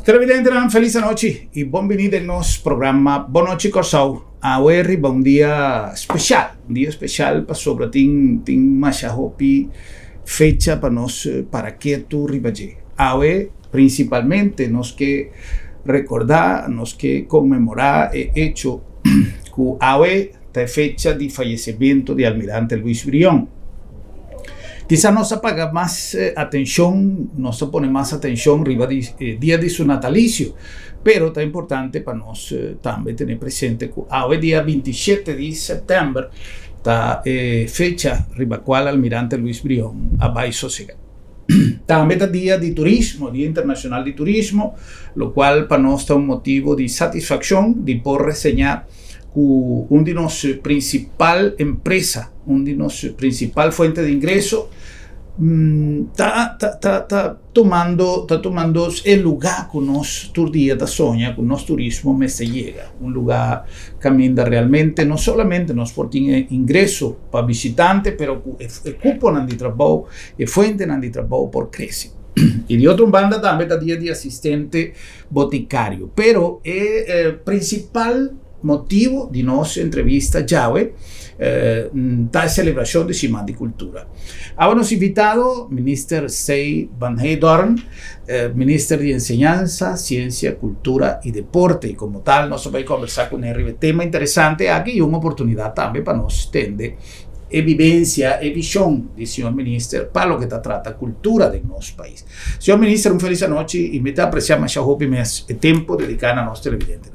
Televidente, feliz noche y bienvenido al nostro programma Boa Noite Corsau. Hoje é um dia especial para sobre tem mais hopi fecha para nós para que tu ribaje. Hoje principalmente nós que recordar, nós que comemorar o hecho que hoje é fecha de falecimento de Almirante Luis Brión. Quizá nos paga más atención, nos pone más atención arriba del día de su natalicio, pero está importante para nos también tener presente que hoy día 27 de septiembre está fecha arriba cual Almirante Luis Brión vai sossegar. También está día de turismo, Día Internacional de Turismo, lo cual para nos está un motivo de satisfacción de poder reseñar que un de nuestras principal empresa, un de nuestras principal fuente de ingreso, está tomando el lugar que nos día da sonha, que nos turismo me se llega, un lugar que camina realmente, no solamente nos porta ingreso para visitantes, pero el cupo de trabajo, la fuente de trabajo por crece. Y de otra banda también está día de asistente boticario, pero el principal motivo de nuestra entrevista Yahweh da celebración de Semana de Cultura. Hemos invitado Minister Say Van Heydorn, Minister de Enseñanza, Ciencia, Cultura y Deporte, y como tal nos vamos a conversar con él tema interesante aquí y una oportunidad también para nos tener evidencia e visión del señor Minister para lo que trata cultura de nuestro país. Señor Minister, feliz noche y me aprecia más el tiempo dedicado a nuestro televidente.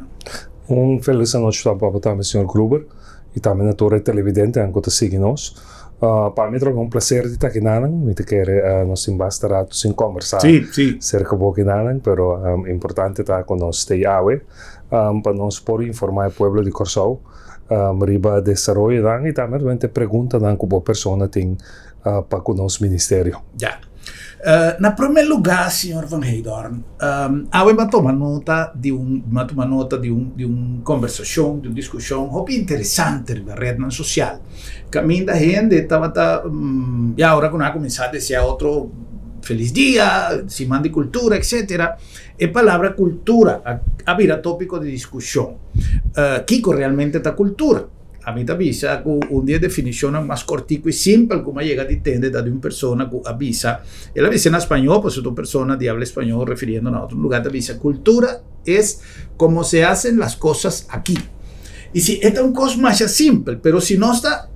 Feliz noite para o Sr. Gruber e também a toda a televidente que sigue nós. Para mim é um prazer de estar aqui nanan, me quer nós bastará sem conversar cerca pouco nanan, pero importante estar com nós stay away para nós poder informar o povo de Corsau riba desenvolvimento e também pergunta dan que a pessoa tem para o nosso ministério. Já. Na primeiro lugar, Sr. Van Heydorn, eu tomar nota de uma conversação, de uma discussão muito interessante na rede social. Caminho da gente estava e agora quando começar a dizer outro feliz dia, Semana de Cultura, etc. A palavra cultura a vira tópico de discussão. Kiko realmente está cultura. A mim avisa que um dia definição mais cortico e simples como chega a entender de uma pessoa que avisa. Ela avisa em espanhol, pois outra pessoa de habla espanhol referindo a outro lugar avisa. Cultura é como se hacen as coisas aqui. E se é uma coisa mais simples, mas se não está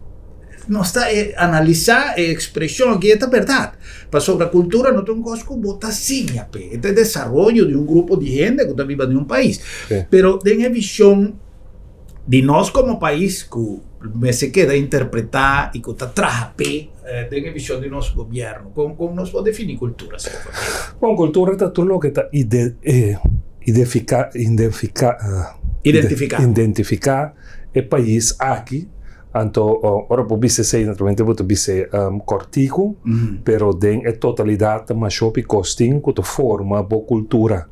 analisar a expressão aqui, é verdade. Para sobre a cultura não tem uma coisa que bota assim, é o desenvolvimento de um grupo de gente que vive em um país. Mas tem a visão de nós como país que se queda interpretar e que está atrás tem a visão do nosso governo. Como nós podemos definir cultura? Bom, cultura é tudo o que está identificar o país aqui. Então, ora pode ser naturalmente pode ser cortico, pero tem a totalidade mas shopping costing que forma boa cultura.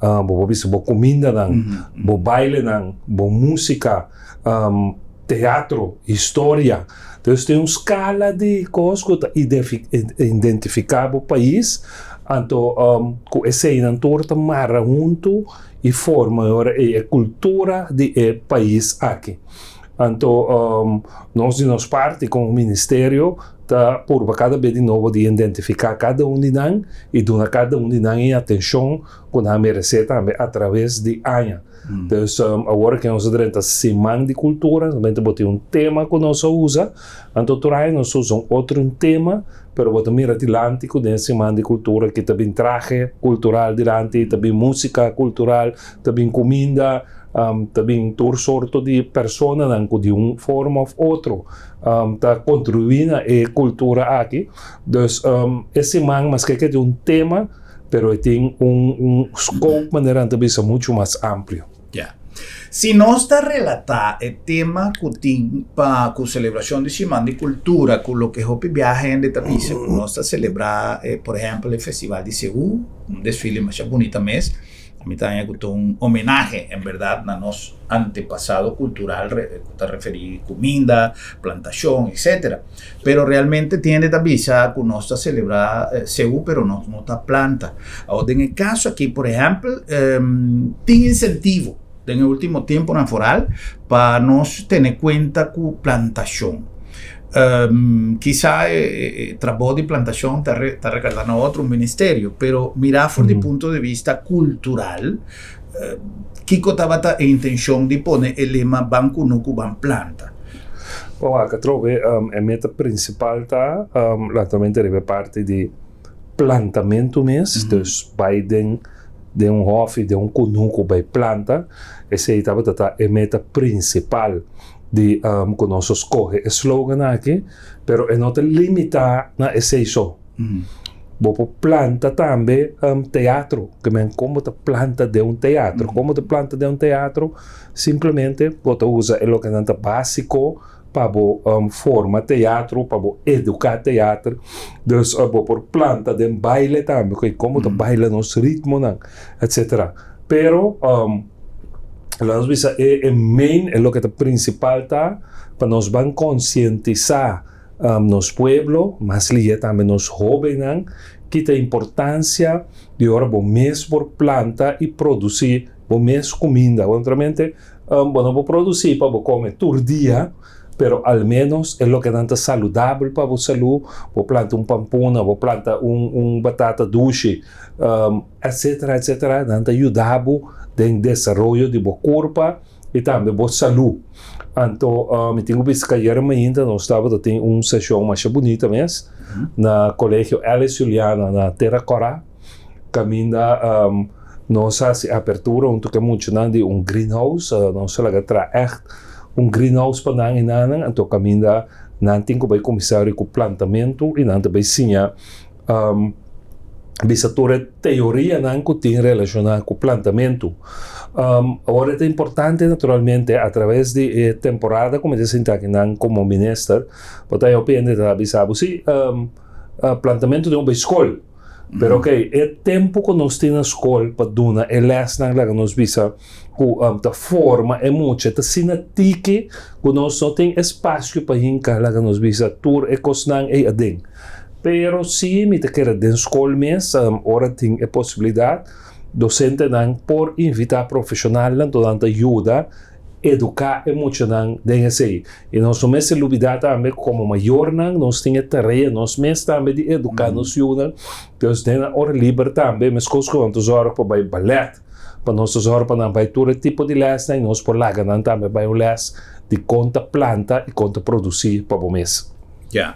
Boa comida, boa baile, boa música, teatro, história. Então, tem uma escala de coisas que identificar o país. Então, com esse inantor marra junto e forma a cultura do país aqui. Então, nós de nossa parte, como Ministério, por cada vez de novo de identificar cada de nós e dar cada de nós atenção que nós merece também através de anos. Então, agora que nós temos Semana de Cultura, nós temos tema que nós usamos, então nós usamos outro tema, mas vamos mirar adiante com a Semana de Cultura, que também traje cultural adiante, também música cultural, também comida, também toda sorte de pessoas de uma forma ou outra está contribuindo à cultura aqui. Então, esse man, mas que é um tema, mas tem scope maneira de muito mais amplo. Yeah. Se nós está relatar o tema que tem para a celebração de Semana de Cultura, com o que eu viaje de Tabisa, que nós está celebrar, por exemplo, o Festival de Seul, um desfile mais bonito mesmo, a mí también es un homenaje, en verdad, a nuestro antepasado cultural, te referí comida, plantación, etc. Pero realmente tiene también que no está celebrada CEU, pero no está planta. Ahora, en el caso aquí, por ejemplo, tiene incentivo en el último tiempo natural para nos tener cuenta con plantación. Quizá trabajo de plantación está recordando otro ministerio, pero mirar desde el punto de vista cultural, Kiko estaba la intención de poner el lema Banco Nuku Ban Planta. Acá trove, a meta principal está, latamente deve parte de plantamento mesmo, dus bij de hof, de kunuku bij planta, esse aí estava a meta principal de que nós escolhe slogan aqui, pero não te limita na esse só. Bopo planta também teatro, que men como te planta de teatro, como te planta de teatro, simplesmente você usa o que é básico para forma teatro, para educar teatro, dus por planta de baile também, como te baila nos ritmo, etc. Pero nós visa main é o que é principal tá para nós van conscientizar nos pueblo, mas liga também nos jovens que tem importância de ora bom mês por planta e produzir bom mês comida. Realmente, bueno, vou produzir para comer todo dia, pero al menos é o que é saudável para a saúde. Vou plantar pampuna, vou plantar batata doce, etc, etc. Danta ajudar no desenvolvimento de boa corpo e também boa saúde. Então, eu tenho visto que ainda nós estávamos tendo uma sessão mais bonita mesmo, na colégio Alice Juliana, na Terra Corá, que ainda nós fazemos abertura, que muito de greenhouse, nós lá traz greenhouse para nós, então ainda não tem que começar com plantamento e não também sim bisa toda teoria que tem relacionada com o plantamento. Agora é importante, naturalmente, através de temporada, como eu disse aqui, como ministro, porque eu penso que bisa sim, plantamento de uma escola. Pero ok, é tempo que nós temos na escola para dar a lesson que nós bisa a forma é muito, tá sinatique que nós não tem espaço para hincar que nós bisa tur e cosnan e adem. Pero se me te quer dentro da escola mesmo, ora tem a possibilidade docente não por invitar profissional não dando ajuda educar emocional dentro aí e nós não se olvidar também como maior não nós temos tarefa nós mesmos também de educar nos ajuda então tem a hora livre também mas coisas que nós horas para ballet para nós horas para não vai todo tipo de lesson e nós por lá não também vai o lesson de conta planta e conta produzir para o mês. Já.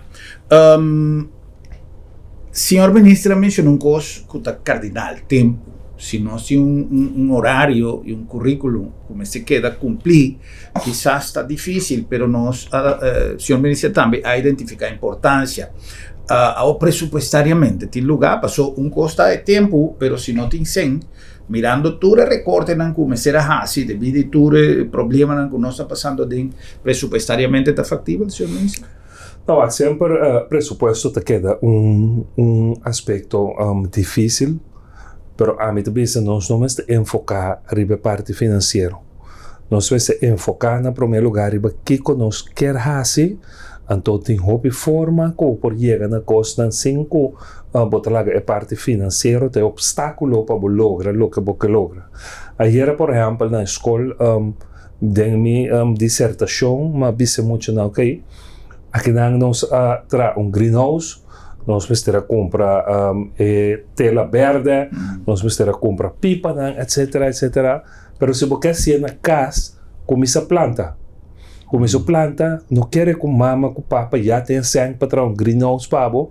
Senhor ministro mencionou coisa que é cardinal, tempo. Se nós temos horário e currículo como se queda cumprir, quizás está difícil, pero nós, senhor ministro também, a identificar a importância. Presupuestariamente, tem lugar, passou costa de tempo, pero se não tem 100, mirando todo o recorte que começar a fazer, devido a todo o problema que nós está passando, presupuestariamente está factível, senhor ministro? Não, sempre presupuesto te queda aspecto difícil, pero a mim também nós não vamos enfocar na parte financeira. Nós vamos enfocar na primeiro lugar o que nós quer fazer, então tem hobby forma como por chegar na costa sem que botar a parte financeira tem obstáculo para lograr o que você logra. Ayer, por exemplo, na escola, de minha dissertação, mas disse muito não ok. Aqui nós traz greenhouse, nós vamos comprar tela verde, nós vamos comprar pipa, etc, etc. Mas se você quer na casa, começa a planta. Começa a planta, não quer que mama, que papa, já tem sangue para trazer greenhouse para você,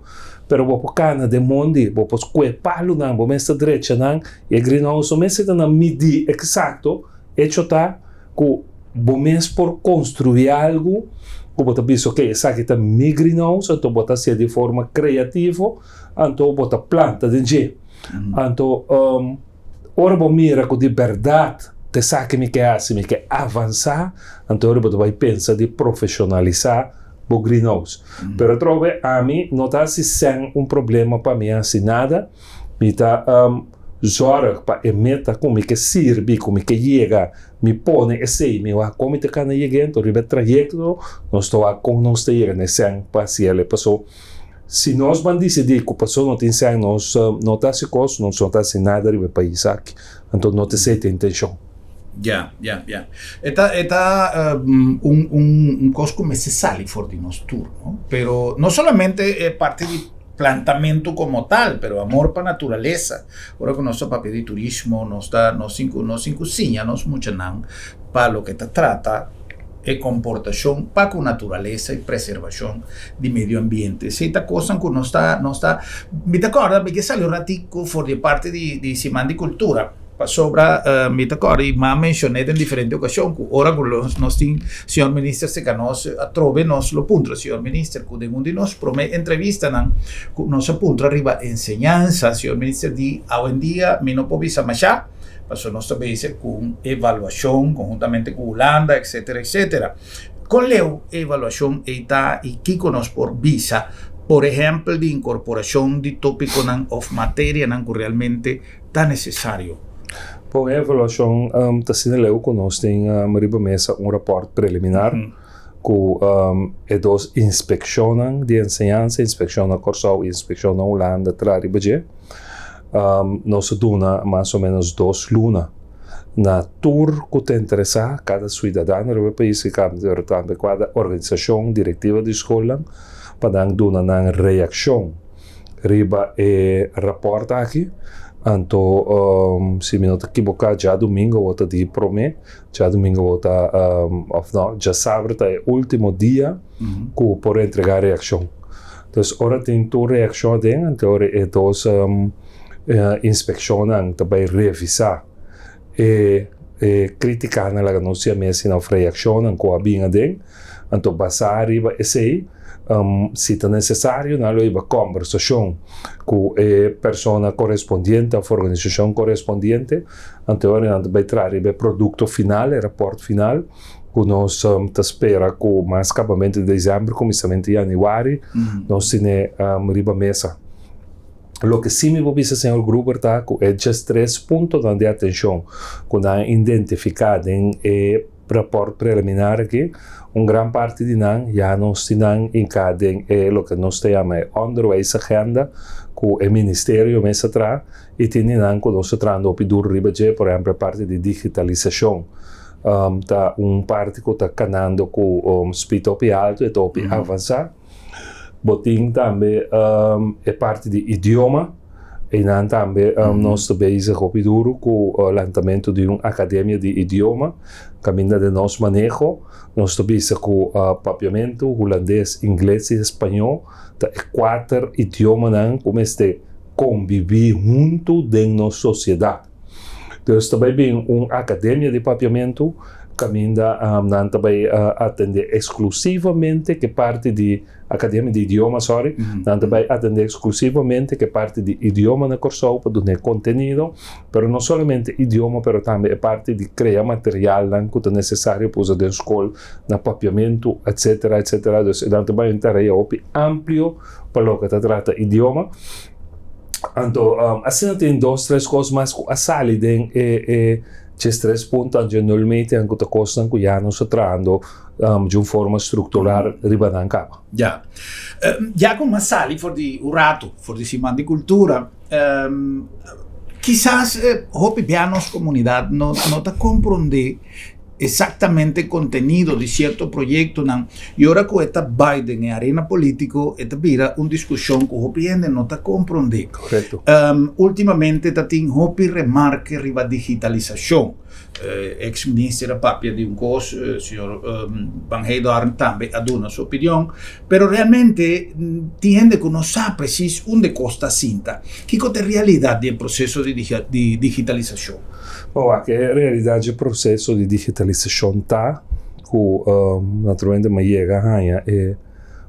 mas você cana de monde, você pode palo, você está direito, e greenhouse, você está na medida exato, e está que você por construir algo, como você pensa, ok, essa aqui está meu greenhouse, então você ser de forma criativa, então você planta de jeito. Então, ora você mira que de verdade, te sabe me quer avançar, então você vai pensar de profissionalizar o greenhouse. Pero trove a mim não está sem problema para mim assim nada, me está zorg para a meta como que sirve, como que chega, me põe esse, me vai como te cana chegando, ribe trajecto, nós estou a com nós te chega nesse ano para se ele passou. Se nós vamos decidir que passou não tem sangue, nós não está se costo, nós não está se nada ribe país aqui, então não te sei tem intenção. Ya. Esta cosco necessário for de nós tour, ¿no? Pero no solamente parte de plantamento como tal, pero amor para a natureza. Agora com nosso papel de turismo, nos cozinha, nos mucha nan, para lo que trata e comportação para com natureza e preservação de meio ambiente. Esta coisa que não está, me acorda porque saiu ratico for de parte de Semana de Cultura. Sobra mi tacori ma mencioné in differenti occasioni ora con il nostro signor ministro se che nos trove nos lo punto signor ministro con di nos prome intervista nos appunto arriva insegnanza signor ministro di hoy día mi no povisa masha passo nostro paese con evaluazione conjuntamente con Holanda eccetera con le evaluazione e chi conosce por visa por ejemplo di incorporazione di topico of materia que realmente está necessario. Por evaluação, está sendo leu conosco tem riba mesa rapport preliminar que dos inspeccionam de ensinança, inspecciona Corsau e inspecciona Holanda tra riba je. Nós duna mais ou menos 2 lunas na tour que te interessa cada cidadão no país que cada cada organização diretiva de escola para dar uma reação riba e rapport aqui. Então, se me não equivocar, já domingo vou de prome, já domingo vou já sábado é o último dia que por entregar a reação. Então, ora tem tua reação dentro, então ora é dos inspecionam, também revisar e criticar na nossa mesa na reação com a binha dentro, então passar arriba esse se é necessário, na lei conversação com a pessoa correspondente, a organização correspondente, então vai trazer o produto final, o rapport final, que nós espera com mais acabamento de dezembro, começamento de janeiro, nós temos riba mesa. O que sim me vou dizer, senhor Gruber, é just 3 pontos de atenção, quando identificado em rapport preliminar aqui, grande parte de nós já nós temos encadem o que nós chamamos underways agenda que o Ministério mesa atrás e tem nós que nós trazendo o pidur riba por exemplo a parte de digitalização tá parte que está canando com speed up alto e top avançar botin também é parte de idioma e nós também nós estamos com o pidur com o lançamento de uma academia de idioma caminho de nosso manejo nós estamos com papiamento holandês, inglês e espanhol tá 4 idiomas como este conviver junto dentro da nossa sociedade então também tem uma academia de papiamento caminho não também atender exclusivamente que parte de academia de idioma não também atender exclusivamente que parte de idioma na Corsau para dar conteúdo, mas não somente idioma, mas também parte de criar material que é necessário para usar na escola, na papiamento, etc. Então também um tarefa amplo para o que trata idioma. Então, assim tem 2, 3 coisas mais que a salida esses 3 pontos normalmente anche da costa que já nos trazendo de uma forma estrutural ribadan capa. Já como sali for di urato, for di Semana de Cultura, quizás hopi pianos comunidad no te comprende exactamente el contenido de cierto proyecto y ahora con esta Biden en arena político esta vira una discusión que hopi no te comprende. Correcto. Últimamente tatin hopi remarque riba digitalización. Ex ministro Papia di un cos, signor Van Heydorn también ha dado su opinión, pero realmente tiende que no sabe preciso dónde costa cinta. ¿Qué es la realidad del proceso de digitalización? Che in realtà il processo di digitalizzazione naturalmente mi llega a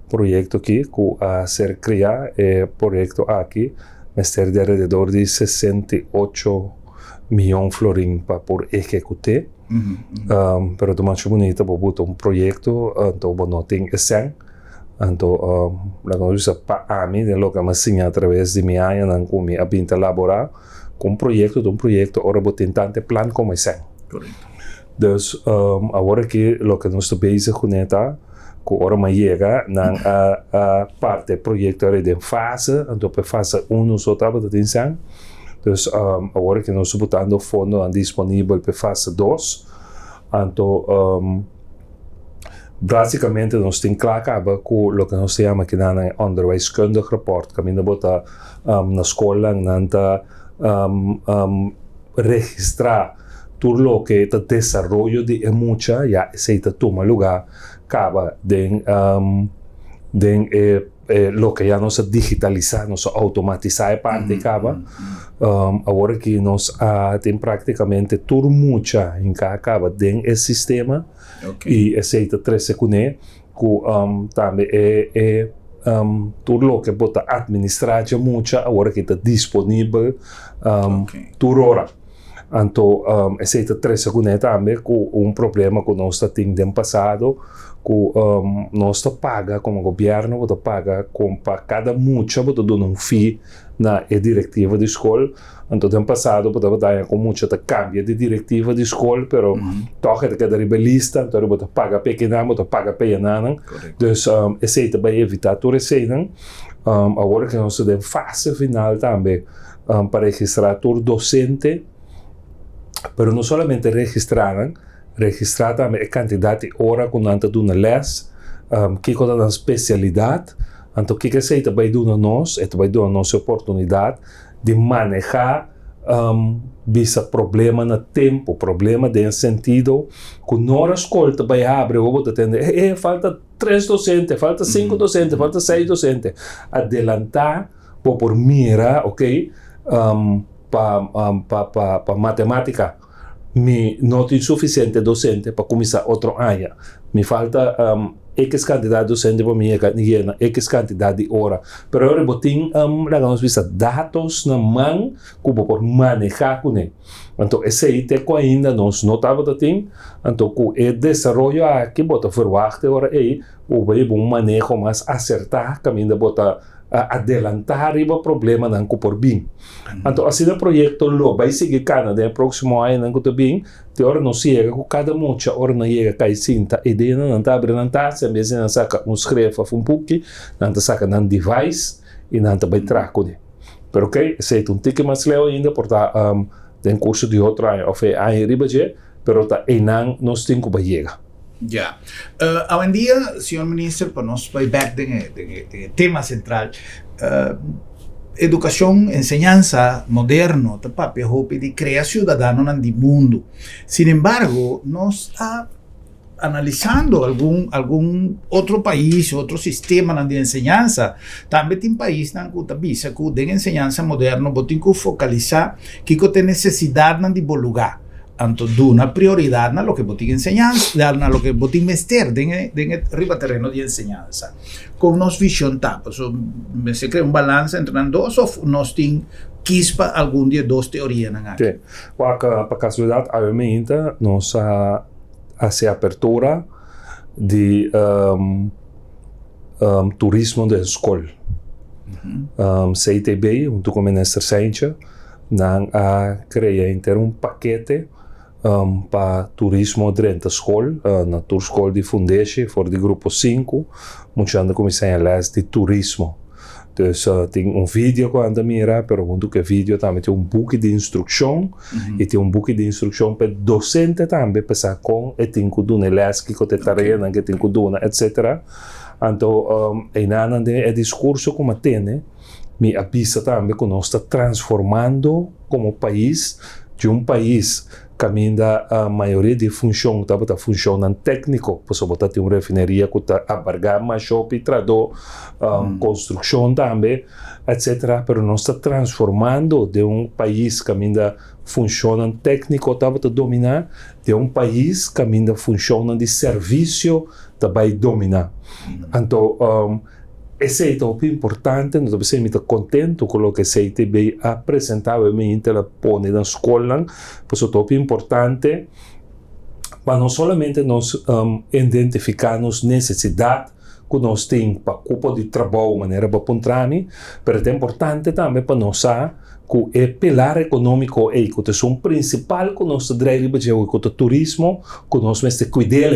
proyecto aquí que a ser creado proyecto aquí me de alrededor de 68 millones florín por ejecutar pero más bonito porque un proyecto entonces no tiene esen entonces la cosa para mí de lo que me enseña a través de mi año en que me habita laborar com um projeto, ora vou tentante plan como é sem. Correto. Dus agora que lo que nós estamos bezig com neta, que ora mais chega na a parte projeto é de fase, então para fase 1 nós estamos de atenção. Dus agora que nós estamos botando fundo disponível para fase 2, então basicamente nós temos claro com o que nós chamamos aqui na onderwijskundig rapport, que ainda bota na escola, nanta registrar tudo o que é o desenvolvimento de mucha, já se toma lugar, acaba de lo que já nós digitalizar, nós automatizar a parte, acaba. Agora que nós temos praticamente tudo mucha em que acaba dentro do sistema, e aceita 3 segundos, que também tudo o que bota administrar mucha, agora que está disponível toda hora. Então, aceita 3 segundos também com problema que nós temos no passado, que nós paga como governo, paga para cada mucha, dando fee na diretiva de escola. Então, no passado, com mucha cambia de diretiva de escola, pero toca de cada rebelista, então paga pequena, paga pequena. Então, aceita para evitar tudo isso. Agora que nós temos fase final também para registrar todo docente, pero não somente registrar também a quantidade de horas que nós estamos na les, que é a especialidade, então que se vai dar nós, vai dar a nossa oportunidade de manejar esse problema no tempo, problema de sentido, que na escola vai abrir, ou vou atender, falta 3 docentes, falta 5 docentes, falta 6 docentes, adelantar, por mira, ok, para matemática, me não tem suficiente docente para começar outro ano. Me falta X quantidade de docente para mim, X quantidade de hora. Pero agora eu tenho dados na mão que eu vou manejar com ele. Então, esse aí ainda nós não estamos tendo. Então, com o desenvolvimento aqui, bota verwachten agora aí, o um manejo mais acertar, que ainda bota adelantar o problema não por bem. Então, assim o projeto lo vai seguir cada no próximo ano não bem, de hora não chega com cada mucha hora não chega cai cinta ideia não está abrindo se mesmo não saca escreve pouco, não saca um device e não vai traco. Pero ok, se um tique mais leo ainda por tá tem curso de outro ano, ou foi ano riba je, pero tá não nós temos que chegar. Ya. Hoy en día, señor ministro, para nos vai back de tema central, educação, enseñanza moderno, papi, hope de crear ciudadano no mundo. Sin embargo, nós está analisando algum outro país, outro sistema de enseñanza. Também tem país que avisa que de enseñanza moderno, tem que focalizar que tem necessidade de bom lugar. Anto duna prioridad na lo que botín enseñanza, na lo que botín mester den riba terreno de enseñanza. Con nos visión tapa, se crea un balance entre las dos o nos tin quispa algún día dos teorías na. Sí. Para casualidade, obviamente, nós hace apertura de turismo de escola. CITB, junto com o ministro Saincha, cria um paquete para turismo dentro da escola, na tua escola de Fundeste, for de grupo 5, mostrando como se chama de turismo. Então, tem vídeo que anda mira, pero junto com o vídeo também tem book de instrução, e tem book de instrução para docente também, para com e tem que dar les que tem tarefa, que tem que dar, etc. Então, aí nada de discurso como tem, me avisa também que nós estamos transformando como país de país que ainda a maioria de função está funcionando técnico, posso botar uma refineria que está abarcar mais shopping, trador, construção também, etc. Pero nós está transformando de país que ainda funciona técnico, está dominar, de país que ainda funciona de serviço, vai dominar. Então, esse é o importante, nós estamos muito contentes com o que a CITB apresentava e ela põe na escola, pois é importante para não somente nós identificarmos necessidades que nós temos para culpa de trabalho, maneira para pontrani, mas é importante também para nós que é pilar econômico e que é um principal que nós temos que o turismo, que nós temos que cuidar,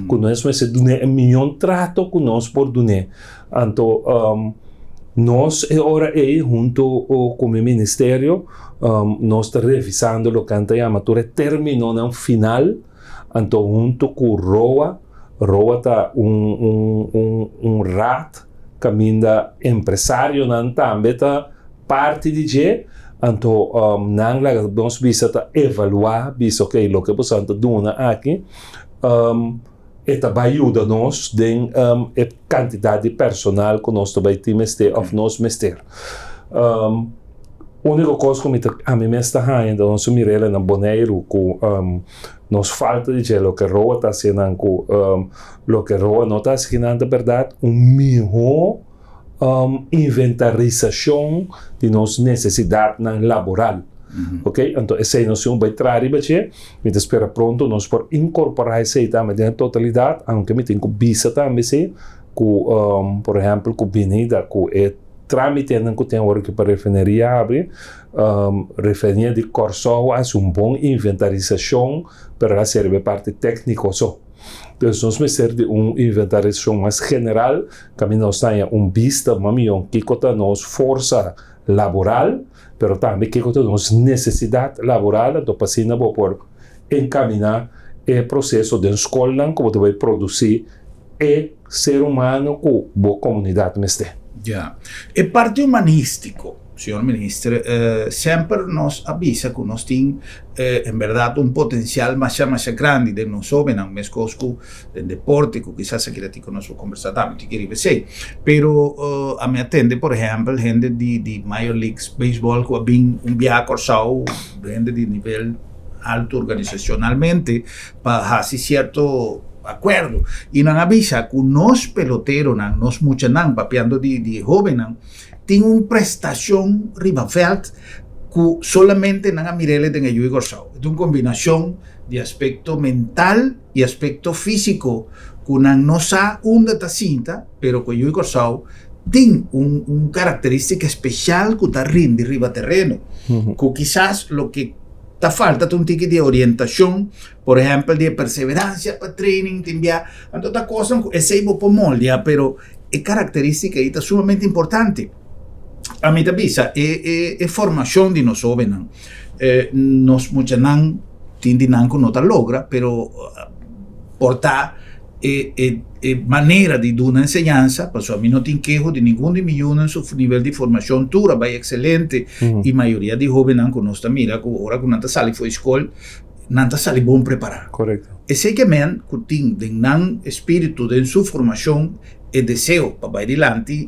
que nós temos que dar milhão de trato que nós podemos dar. Então, nós agora junto com o Ministério, nós estamos revisando o que a gente chama de termino no final, então junto com o ROA está rat, caminho empresário, também está parte de G, então nós precisamos evaluar, visto que o que precisamos fazer aqui, esta vai ajudar-nos a quantidade de personal que nós também temos ou nós mestre. A única coisa que a mim está ainda, nós miramos na Boneiro, que nos falta de dizer o que Roa está sendo, o que Roa não está sendo, na verdade, melhor inventarização de nossa necessidade laboral. Ok? Então, essa é a nossa vai mas espera pronto, nós podemos incorporar isso também na totalidade, aunque me tenho que visa também, por exemplo, com Benida, com trâmite que tem agora que para a refineria abre, refineria de Corsol faz bom inventarização para servir parte técnica só. Então, nós precisamos de inventarização mais general, que nós tenhamos vista, que nos força laboral, mas também que nos necessidade laboral, então, para por encaminhar o processo de escola, como vai produzir e ser humano com boa comunidade mestre. Ya. E parte humanístico, senhor ministro, sempre nos avisa que nós temos, em verdade, potencial mais grande de nós jovens, mais cosco de deporte, que quizás aqui que nós vamos conversar também, que queria dizer. Pero a me atende, por exemplo, gente de Major League Baseball, que vem viaje corsal, gente de nível alto organizacionalmente, para fazer certo acordo. E não avisa que nós peloteros, nós muitos papeando de jovens, tem prestação Riverfeld que solamente não mirele tem ayuda gorsao. É uma combinação de aspecto mental e aspecto físico que não sabe onde está cinta, pero que ayuda gorsao tem característica especial que está rinde riba terreno. Que quizás lo que está falta un ticket de orientación, por ejemplo, de perseverancia para training, enviar, toda cosa, ese ibo por molde, pero es característica y está sumamente importante. A mí también es formación de nos jóvenes. Nos muchos nan tienen que no ta logra, pero portar manera de dar una enseñanza, pues a mí no tengo quejo de ningún de millones en su nivel de formación tura, va excelente, y mayoría de jóvenes que no está mira, que ahora que no sale fue escuela, no sale bom preparado. Correcto. Ese que men que tiene de nan espíritu de su formación el deseo para ir adelante,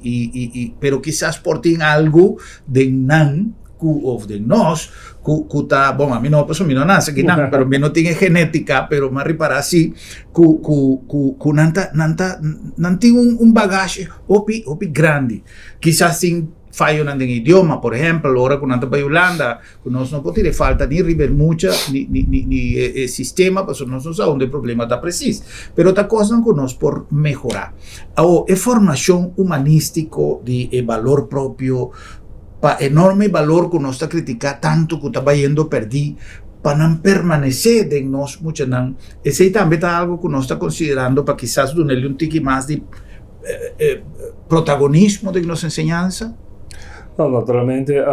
pero quizás por ti algo de nan o de nós, que está, bom, a mí no, pues a mí no nace, que nan, pero me no tiene genética, pero me repara así, que nan tiene un bagaje opi grande, quizás sin fallo en idioma, por ejemplo, ahora con nanta para Holanda, que nós no puede falta ni river mucha, ni sistema, pues no sabemos dónde problema está preciso, pero esta cosa que nos por mejorar. Ahora, formación humanístico de valor propio, para enorme valor que nos está criticando tanto que está yendo perdido, para no permanecer en nos mucho nan. Ese también está algo que nos está considerando para quizás darle un tique más de protagonismo de nuestra enseñanza. No, naturalmente,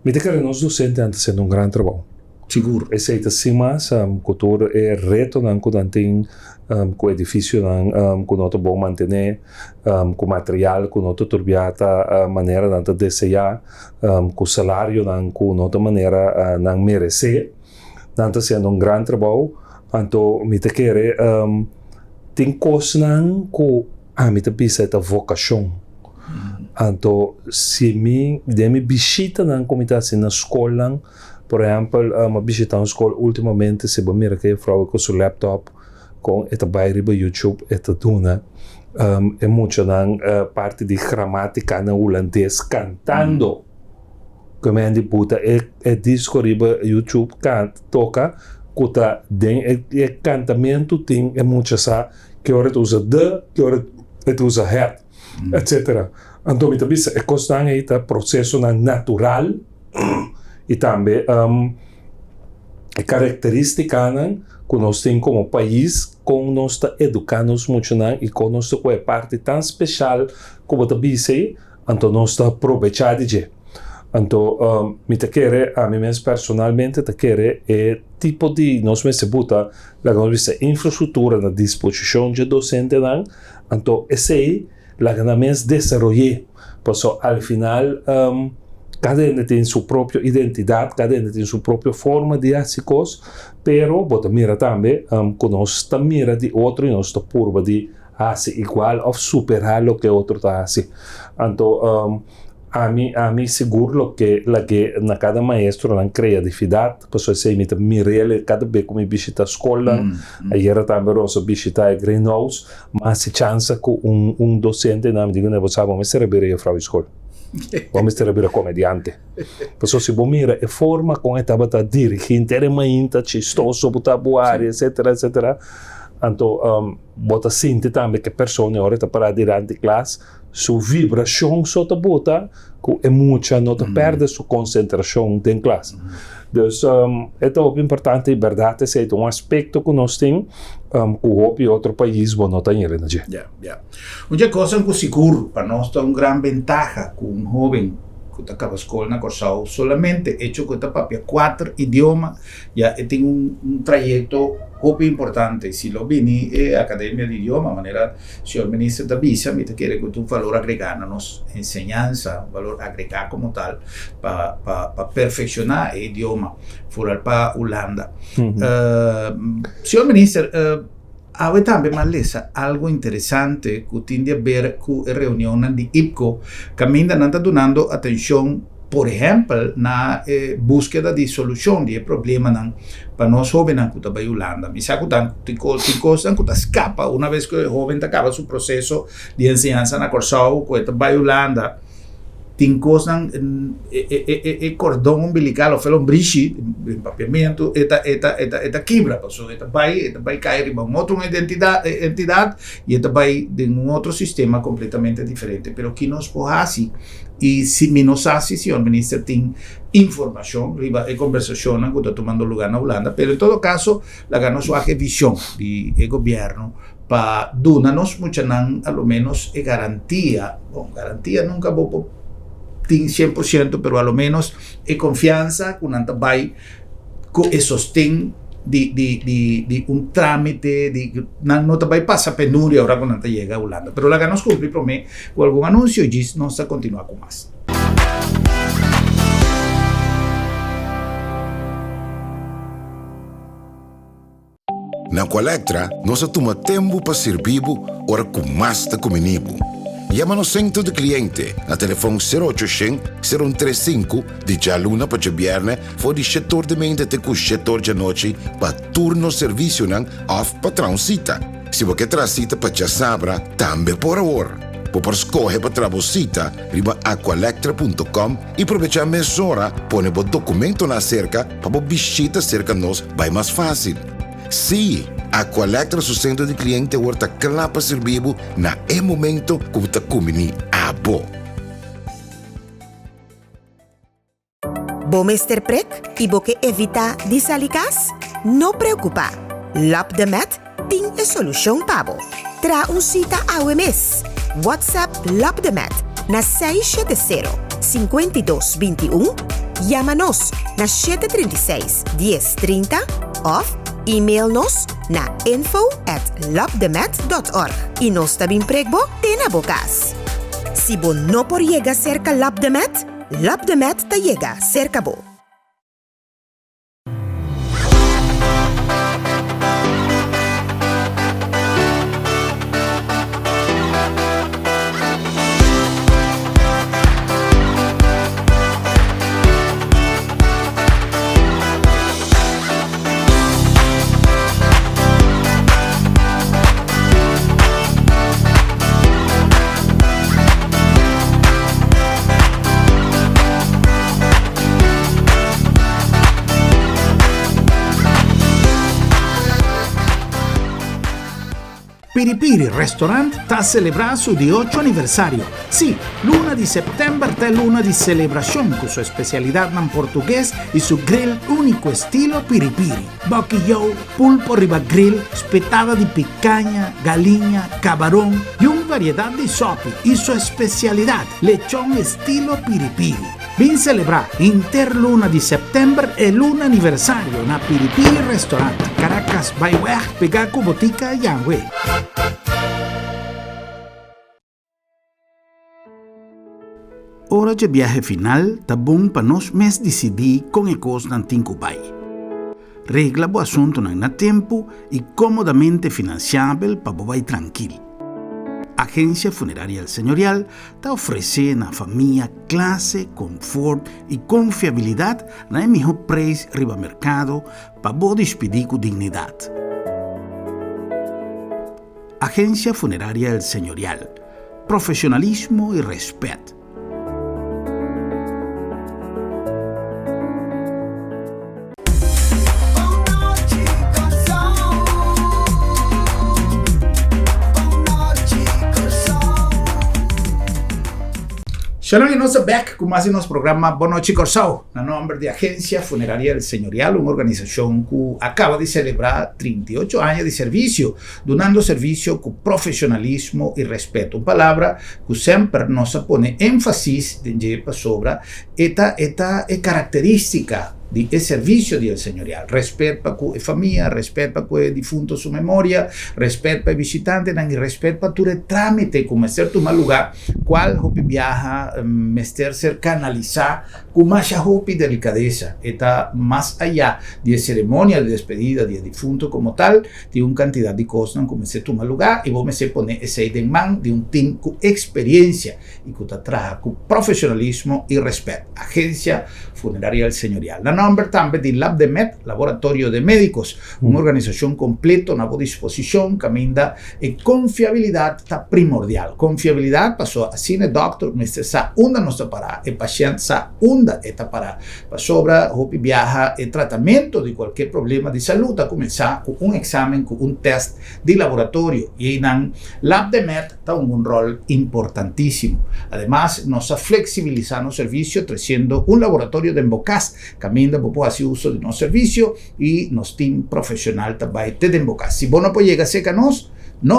me dice que los docentes están haciendo un gran trabajo. Seguro. Esse é assim, mas cultura é reto não que tem com edifício não que não bom manter com material que não turbiata maneira não desejar com salário não que não maneira não merecer não está sendo um grande trabalho então me te querer tem coisas não que a mim te precisa da vocação então se me visita não como está assim na escola. Por exemplo, uma visita a uma escola, ultimamente, se você mira que a vrouw com seu laptop, com esta bairro do YouTube, esta duna, é muito parte de gramática no holandês cantando. Como é de puta, é disco riba YouTube canta, toca, kuta den cantamento tem muitas que hora tu usa que hora tu usa het, etc. Então, me também é constante esse processo natural e também característica que nós temos como país, com nós está educando muito e com nós está parte tão especial como também sei, então nós está aproveitando de. Então, me te quer a mim mesmo personalmente te quer é tipo de nós me se buta la nossa infraestrutura na disposição de docente não, então esse la ganamos desenvolver, porque al final cada um tem sua própria identidade, cada um tem sua própria forma de fazer coisas, pero bota mira também que nós está mira de outro e nós está purba de fazer igual ou superar o que outro está fazendo. Então a mim seguro que na cada maestro na criatividade, porque se me mira cada vez que me visita a escola, ayer também eu visita a greenhouse, mas se chance que docente não me diga não você vamos receber a frau escola. Vamos receber a comediante. Porque se você mira a forma como estava a dirigir, inteiramente chistoso, botar boa etc, etc. Então, bota sente também que a pessoa agora está para durante a classe, sua vibração só está bota, que é muita, não perde sua concentração em classe. Então, é muito importante, verdade, esse é um aspecto que nós temos, que o outro país não tem energia. Uma coisa que seguro, para nós é uma grande vantagem com um jovem que acaba a escola na Corsau, solamente hecho que está para 4 idiomas, já tem um trajeto muito importante. Se lo vini a Academia de Idioma, maneira, o senhor ministro da Visa, me quer que tu valor agregar na nossa enseñanza, valor agregar como tal, para perfeccionar o idioma, fora para Holanda. Senhor ministro, há também Malesa algo interessante que tem a ver com a reunião de IPCO, que ainda não está dando atenção, por exemplo, na búsqueda de solução de problema para nós jovens que estão em Holanda. Me sabe que tem coisas que escapa uma vez que o jovem acaba seu processo de ensinança na Corsau, que está em Holanda. Tem coisas, cordão umbilical, ou felon briche, empapeamento, eta quebra, pessoal, vai cair em uma outra entidade e vai de um outro sistema completamente diferente. Pero que nós podemos e se nos hace, senhor ministro, tem informação, e conversação que está tomando lugar na Holanda, pero em todo caso, a nossa visão do governo para dar-nos, ao menos, garantia. Bom, garantia nunca vou tem 100%, pero a lo menos confiança que não vai que sostém de trámite, não vai passar penúria agora quando chega a Holanda. Pero lá nos cumpre para mim com algum anúncio e diz nós continuar com mais. Na Colectra, nós toma tempo para servir ora com mais da comunibo. Llama no centro de cliente na telefone 0800-035 de luna para viernes for de setor de mente até com setor de noite para turno serviço não off para transita. Se você transita para sabra, também por hora. Por escolher para trabalhar, riba aqualectra.com e aproveitar a mesura, põe o documento na cerca para visita cerca nós vai mais fácil. Sim, Aqualectra su centro de cliente horta clapa servibo na momento que você comini abo. Bom Mr. Prek e boque evita disalikas? Não preocupa. LabDemet tem a solução para você. Tra cita ao mês. WhatsApp LabDemet na 670-5221. Chama-nos na 736-1030 ou e-mail-nos na info@labdemet.org e nós também pregbo na bocas. Se você não por chegar cerca LabDemet, LabDemet te chega cerca bo. Piripiri Restaurant está celebrando su 18 aniversario. Sí, luna de septiembre es luna de celebración con su especialidad en portugués y su grill único estilo piripiri. Boquillou, pulpo riba grill, espetada de picaña, galinha, camarón y una variedad de sopi y su especialidad, lechón estilo piripiri. Vin celebrar interluna de septiembre e luna aniversario na Piripiri Restaurant, Caracas, Bayweg, Pegaco, Botica, Yangwe. Hora de viaje final, tá bom para nós mes decidir com ecos nan tinkubai. Regla bo assunto na tempo e comodamente financiável para bobai tranquilo. Agencia Funeraria El Señorial te ofrece a familia clase, confort y confiabilidad na mejor precio riba mercado para vos despedir con dignidad. Agencia Funeraria El Señorial. Profesionalismo y respeto. Shalom y nos back con más de nuestro programa Boa Noite Corsao, en nombre de Agencia Funeraria del Señorial, una organización que acaba de celebrar 38 años de servicio, donando servicio con profesionalismo y respeto. Una palabra que siempre nos pone énfasis sobre esta característica de servicio del señorial, respeto para la familia, respeto para el difunto su memoria, respeto para el visitante, y respeto para todo el trámite, como ser tu mal lugar, cual hopi viaja, mester ser canalizar, con más hopi delicadeza, está más allá de ceremonia de despedida del difunto como tal, de una cantidad de cosas, como ser tu mal lugar, y vos me se pone ese de man de un team con experiencia, y que te trabaja con profesionalismo y respeto. Agencia Funeraria del Señorial. La nombre también de Lab de Med, Laboratorio de Médicos, una organización completa, una buena disposición, caminda y confiabilidad está primordial. Confiabilidad pasó a cine doctor, mister sa unda nuestra para, el paciente sa unda esta para, sobra, hopi viaja, el tratamiento de cualquier problema de salud, a comenzar con un examen, con un test de laboratorio, y en Lab de Med está un rol importantísimo. Además, nos ha flexibilizado el servicio, trayendo un laboratorio de embocas, caminda por hacer uso de nuestro servicio y nos team profesional también de embocas. Si vos no puedes llegar cerca nos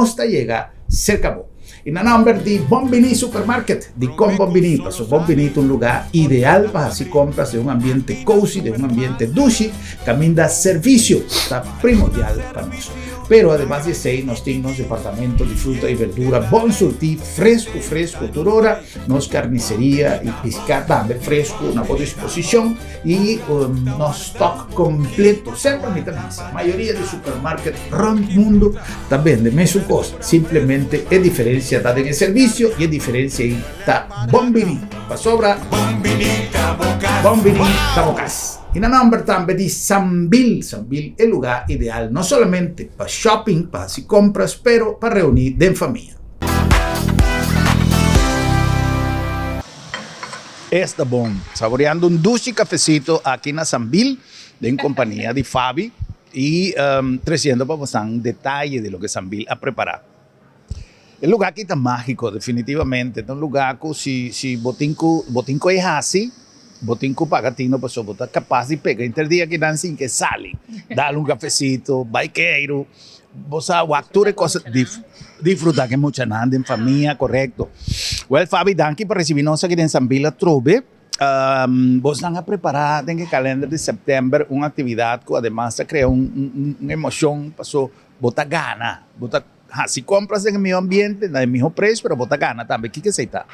está llega cerca vos. En el nombre de Bombini Supermarket, de con Bombini, pasó Bombini es un lugar ideal para hacer compras de un ambiente cozy, de un ambiente douche, caminda servicio, está primordial para nosotros. Pero además de ser, nos tenemos departamento de fruta y verdura, bon surti, fresco, turora, nos carnicería y pescado también fresco, una buena disposición y nos stock completo, siempre en la mesa. Mayoría de supermarket ron mundo también de su cosa, simplemente es diferencia está en el servicio y es diferencia y está Bombini, para sobra Bombini Tabocas. Y el nombre también de Sambil es el lugar ideal, no solamente para shopping, para hacer compras, pero para reunir en familia. Está bom, saboreando un dulce cafecito aquí en Sambil, en compañía de Fabi, y trayendo para vos un detalle de lo que Sambil ha preparado. El lugar aquí está mágico, definitivamente. Es un lugar que si botinco es así, botinco pagatino, pues vos estás capaz de pegar entre el día que dan sin que sale. Dale un cafecito, baiqueiro, vos actúe cosas, disfrutar que mucha nada en familia, correcto. Well, Fabi, danke por recibirnos aquí en San Vila Trove. Vos van a preparar en el calendario de septiembre una actividad que además crea una emoción, pasó, bota gana, bota. Si compras en el mismo ambiente, en el mismo precio, pero bota gana también. ¿Qué se está?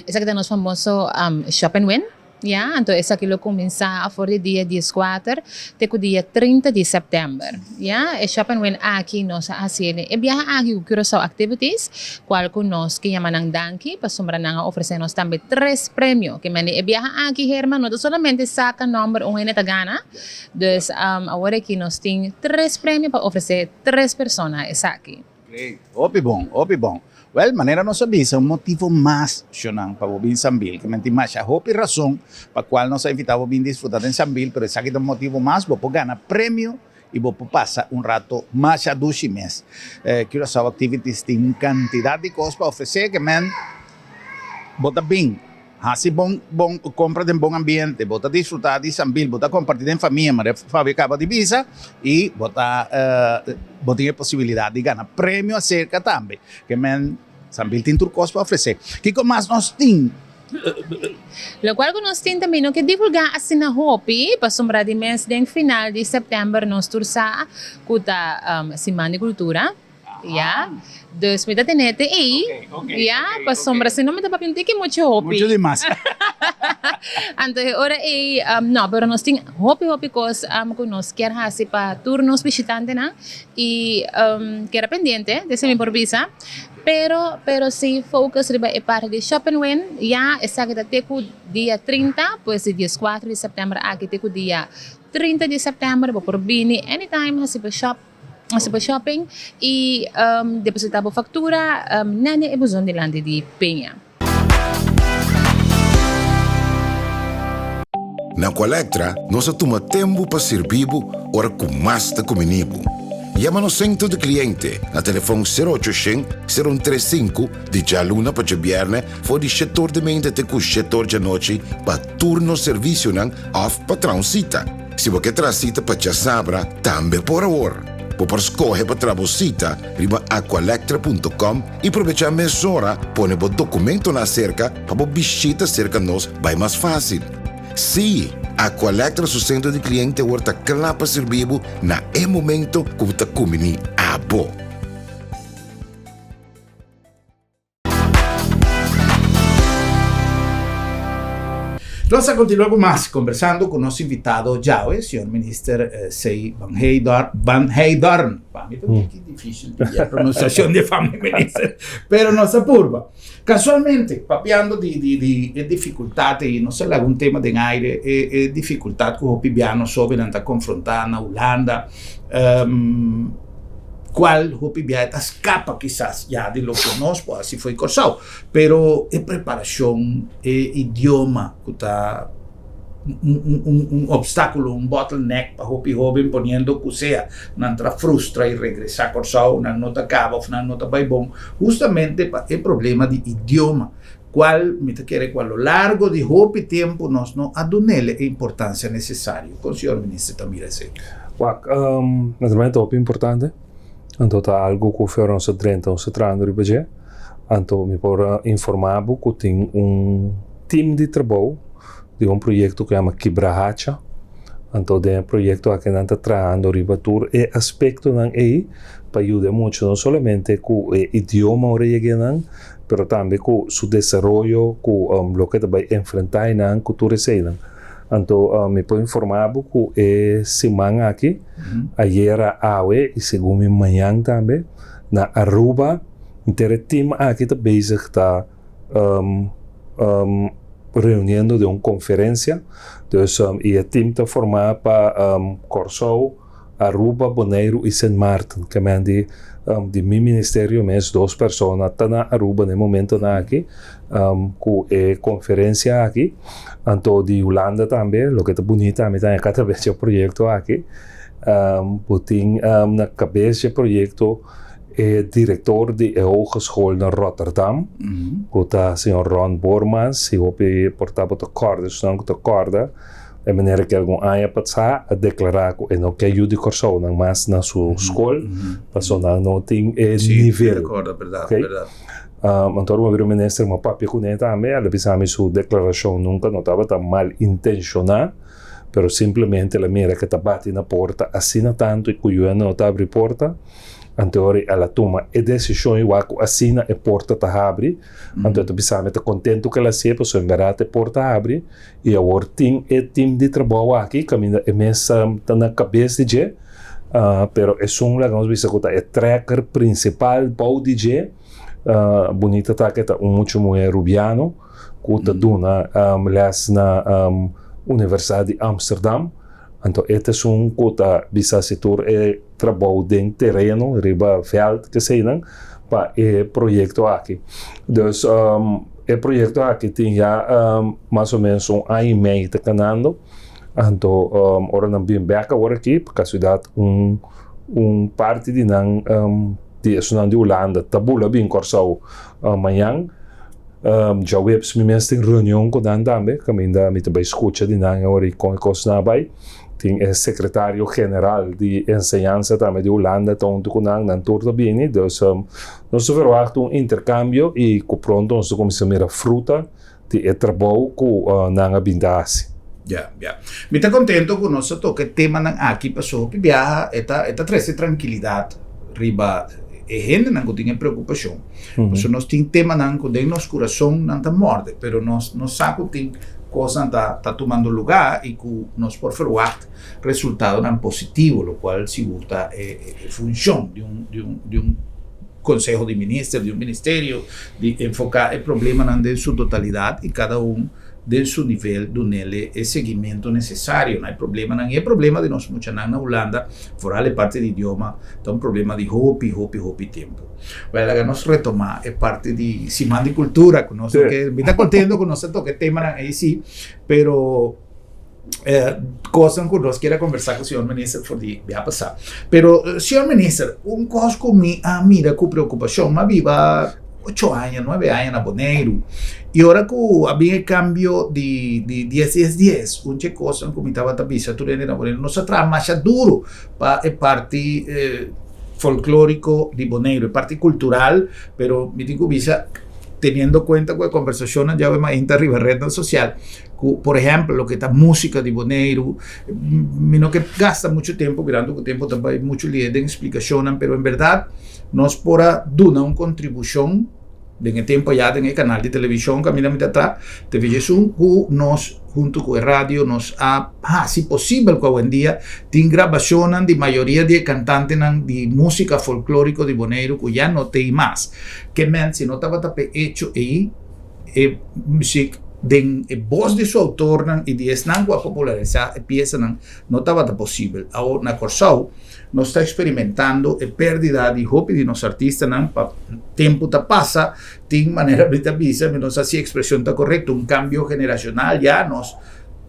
Esa que tenemos famoso Shop and Win. Ya, entonces aquí lo comienza a for el día 14 de el día 30 de septiembre. Ya, el Shop and Win aquí nos hace el viaje aquí Curaçao Activities, cual con nos que llaman Danki, para sombrar ofrecernos también 3 premios. Que el viaje aquí, hermano, no solamente saca nombre un gente gana, entonces ahora aquí nos tiene 3 premios para ofrecer 3 personas, es aquí. Great. Opi bom. Well, maneira nos avisa un motivo más Shonan para vir em Sambil, que menti mais a hopi razão para qual nos invitamos a vir disfrutar em Sambil, pero esse aqui é um motivo mais bom para ganhar prêmio e vou passar rato mais a 12 meses. Curaçao Activities tem quantidade de coisas para oferecer que man bota bem. Assim bom compra de bom ambiente, bota desfrutar de Sambil, bota compartilhar em família, mas fabricava de visa e bota a possibilidade de ganhar prêmio acerca também, que man Sambil tem turcos para oferecer. Que mais nós temos? Lo qual que nós temos também que divulgar assim na Hopi, para sombra de mês de final de setembro nós tursa com a Semana de Cultura. Ya, dus kita tenete ya, para sombra se não me dá para pintar que muito Hopi. Muito demais. Entonces, ahora no, pero nos ting hopi cos que nos quer hacer para turnos visitantes, ¿no? Y que era pendiente de semi por visa, pero si focus riba e parte de Shopping Win, ya esa que teku dia 30, pues de 14 de setembro aqui teku dia 30 de setembro, por bini anytime hasi pa shopping e depositar a factura nane e buzon de lande de Penha. Na Colectra, nós toma tempo para servir ora com mais de comunibo. Llama no centro de cliente na telefone 0800-035 de jaluna para viernes for de setor de mente te com setor de noite para turno serviço não off patrão cita. Se você traz cita para sabra, também por hora. Por escolher para trabalhar riba aqualectra.com e aproveitar meia hora, põe o documento na cerca para visita cerca nós vai mais fácil. Sim, Aqualectra su centro de cliente horta clapa servibo na momento que está comendo a bo. Nós continuamos mais conversando com o nosso invitado Jaue, senhor ministro Sei Van Heydorn. Para mim também é difícil a pronunciação de família ministro, pero não se apurva. Casualmente, papiando de dificuldade, e não sei algum tema de aire, é dificuldade que o pibiano soube está confrontando na Holanda, qual o pibiano escapa quizás já de lo que nós, assim foi cursado, pero é preparação, é idioma que está obstáculo, bottleneck para o jovem ponendo que seja, não entra frustra e regressar cursado, não nota acaba, não nota vai bom, justamente é problema de idioma. Qual, me quer qual ao largo de hopi tempo nós não adunele a importância necessária. Com o senhor ministro também assim. Naturalmente hopi importante. Então tá algo que foi nosso 30 ou 30 anos de budget. Então me por informar que tem time de trabalho de projeto que chama Kibrahacha. Então é projeto que nós está trabalhando ribatur e aspecto não é para ajudar muito não somente com o idioma original, mas também com o desenvolvimento com o que vai enfrentar na cultura sei. Então, me pode informar que semana aqui, ayer awe e segundo manhã também, na Aruba, o time aqui está bezig, está reunindo de uma conferência, e o time está formado para Corsou, Aruba, Bonaire e Sint Maarten, que é de meu ministério, mas 2 pessoas estão na Aruba no momento aqui, com a conferência aqui, então de Holanda também, o que é bonito também tem cada vez o projeto aqui, tem na cabeça do projeto o diretor da Hogeschool na Rotterdam, que é o senhor Ron Bormans, e o portava de corda, estão de corda, de maneira que algum aia passar a declarar que não quer ajuda corção, não mais na sua escola, passou não tem nível. Verdade. Então o primeiro-ministro uma papel com ele também, ela pensava que sua declaração nunca não estava tão mal intencionada, mas simplesmente ela mira que está batendo na porta, assina tanto e que o não está abrindo porta. Então ela toma a decisão igual que assina a porta está abre. Então tu pensava está contente que ela sepa, só embarata a porta abre e agora tem o time de trabalho aqui, caminha a mesa está na cabeça de pero é só lá nós vemos que é tracker principal do DJ, bonita tá que tá muito mulher rubiano, que está dona na Universidade de Amsterdam. Então, este é que está bisa setor trabalho de terreno, riba veld, que sei não, para o projeto aqui. Então, o projeto aqui tem já mais ou menos ano e meio caminhando. Anto ora não bem back agora aqui, por casualidade parte de não de Sunang de Holanda, tabula bem corsau amanhã. Já webs me mesmo tem reunião com Dan também, que ainda me também escuta de não agora com a coisa na bai. Tem o secretário geral de enseñanza também de Holanda, então do Kunang não torna bem, então nós verwachten intercâmbio e com pronto nós começamos a fruta de trabalho com nanga bindasi. Ya. Me está contento con nosotros que tema aquí pasó que viaja esta trae tranquilidad riba gente não tem preocupação. Porque nós tem tema não com nosso coração não tá morte, pero nós saco tem coisa tá tomando lugar e que nós por verwacht resultado não positivo, o qual segura função de um Conselho de Ministros, de um ministério, de enfocar o problema em sua totalidade e cada del seu nível do nele é seguimento necessário, não é problema, não é problema de nós muitos na Holanda, fora a parte de idioma, então um problema de hopi tempo. Vai nós retomar é parte de cima de cultura, conosco que me está contendo com nós que tema aí sim, pero coisa que nós queira conversar com o senhor ministro por dia vai passar. Pero senhor ministro, coisa que mira com preocupação, mas viva 8 anos, 9 anos na Bonaire. E agora que havia cambio de 10, uma coisa que me estava também na Bonaire, nós trabalhamos mais duro para a parte folclórico de Bonaire, parte cultural, pero me digo visa teniendo cuenta con la conversación ya vemos en la red social, por ejemplo, lo que está música de Bonaire, no que gasta mucho tiempo, mirando que tiempo también mucho líder de explicación, pero en verdad nos pora dar una contribución en el tiempo ya en el canal de televisión, caminamos atrás, televisión, nos junto con la radio, nos si posible, que hoy en día, tiene grabaciones de mayoría de cantantes de música folclórica de Bonaire, que ya no tiene más. Que si no estaba hecho ahí, música de voz de su autor y de esnango a popularizar pieza no estaba posible. Ahora, na Corsau, nós está experimentando a pérdida de hope de nos artistas, tempo passa, tem maneira de visa, mas não se a expressão está correta, cambio generacional, já nós,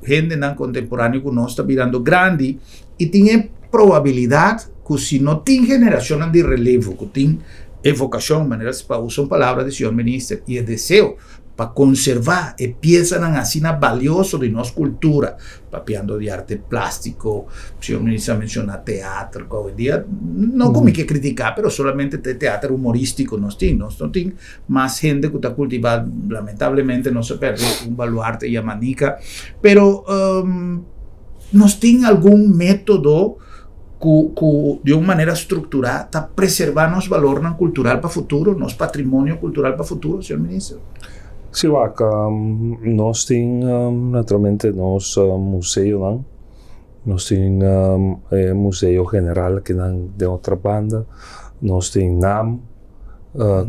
gente contemporânea que nós está virando grande, e tem probabilidade que se não tem geração de relevo, que tem evocação, maneiras para usar palavras do senhor ministro, e desejo para conservar e pieza assim valioso de nossa cultura, papiando de arte plástico, o senhor ministro menciona teatro, que hoje em dia, não como que criticar, mas solamente teatro humorístico nós temos mais gente que está cultivando, lamentavelmente não se perde baluarte e a manica, pero nós temos algum método que de uma maneira estruturada está preservando nosso valor cultural para o futuro, nosso patrimônio cultural para o futuro, senhor ministro? Sim, nós temos naturalmente nosso museu, não? Nós temos museu general que não de outra banda, nós temos NAM,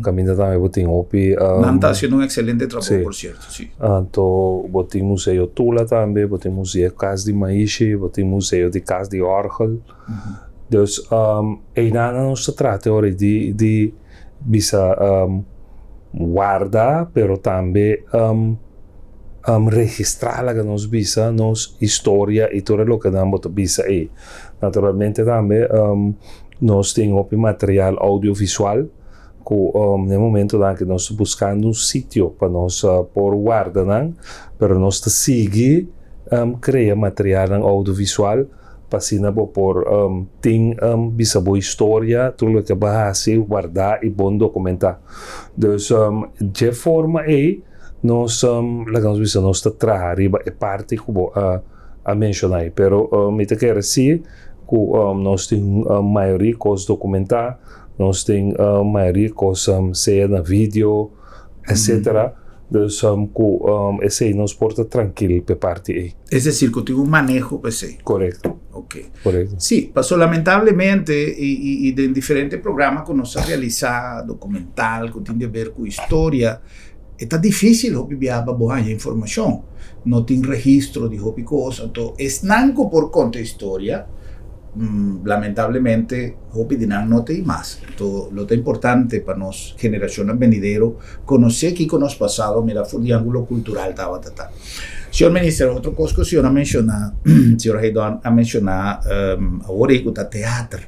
caminho também tem OPI. NAM está fazendo excelente trabalho, por certo, sim. Então, tem museu Tula também, tem museu Casa de Maishi, tem museu de Casa de Orgel. Então, ainda não se trata agora de bisa guardar, pero também registrar a nossa bisa, nossa história e tudo o que nós bisa aí. Naturalmente também nós temos material audiovisual que no momento que nós estamos buscando sítio para nós por guardar, pero nós seguimos criar material audiovisual para assim por tem bisa boa história, tudo o que vai ser guardar e bom documentar. Então, de forma aí nós bisa nós trazer riba é parte que a mencionar, pero me te quero dizer que nós temos maioria coisas documentar, nós temos maioria coisas seja na vídeo, etc. Então, esse aí nos porta tranquilo para parte aí. Es decir, que tiene un manejo PC. Correcto. Ok. Correcto. Sí, pasó lamentablemente y de diferentes programas que nos ha realizado, documental, que tiene que ver con historia, está difícil viajar para información. No tiene registro de cosas. Entonces, es nanco por conta de historia, lamentablemente hopi dinan no te más. Entonces, lo que es importante para nos generaciones venidero conocer que con nos pasado, mira, fue de ángulo cultural, tata. Señor Ministro, otro cosa que señor ha mencionado, señor Heidon ha mencionado ahora que está teatro.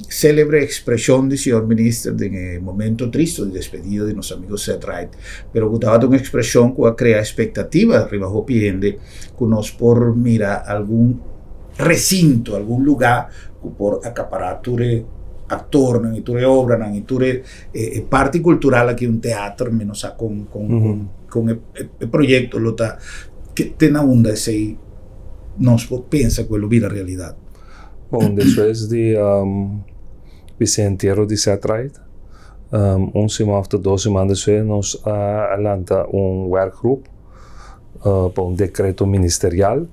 Célebre expresión del señor Ministro en el momento triste de despedida de nuestros amigos Setright, pero que estaba una expresión que crea expectativa arriba hopi gente que nos por mira algún recinto, algún lugar que por acaparar actor, nan iture obra, nan iture parte cultural aquí un teatro, menos con el proyecto, lo ta que te na onda ese nos pensa quello vi la realidad. Bom, después de entierro de Setright, un semana hasta 2 semanas después nos adelanta un workgroup para un decreto ministerial.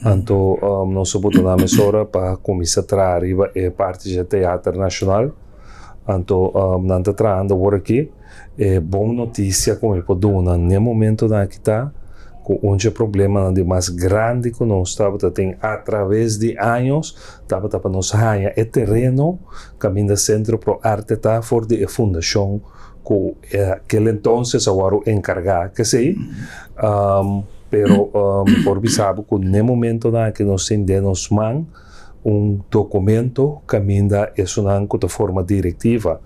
Então, nós podemos ahora para começar a trazer a parte do Teatro Nacional. Então, nós estamos trazendo agora aqui. Boa notícia, como eu posso dar, no momento que está, com um problema mais grande que nós temos, através de anos, estava para nós ganhar terreno, caminho do Centro para Arte, está fora da fundação, que ele então agora encargar, que sei. Pero por sabe que no momento que nós temos documento que ainda é de forma diretiva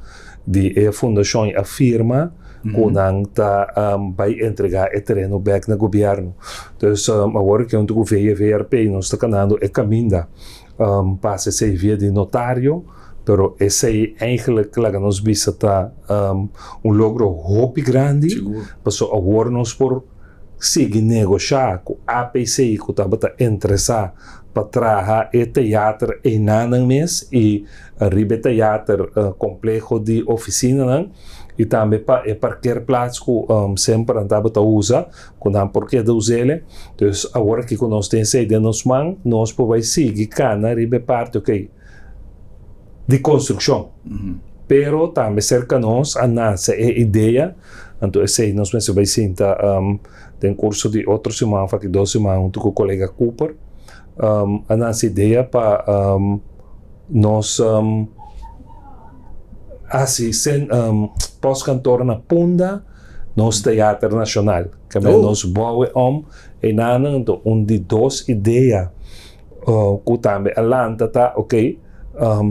de fundação afirma que não vai entregar o terreno back no governo. Então, agora que o VRP nós está canando é caminho passa a ser via de notário, pero esse eigenlijk que nós visita logro hopi grande, passou agora nós por seguir negociar com a APC que estava interessado para trazer o teatro em nada mês e arriba teatro complexo de oficina e também para qualquer plaats que sempre estava a usar quando porque de usar ele. Então agora que nós temos de nos mãos nós podemos seguir cana arriba parte de construção. Pero também cerca nós a nossa ideia. Então esse nós vai sentar tem curso de outro semana, aqui 2 semanas, junto com o colega Cooper. A nossa ideia para nós assim, pós-cantor na Punda, nos Teatro Nacional, que nós vamos e então de 2 ideias que também alanta tá, ok,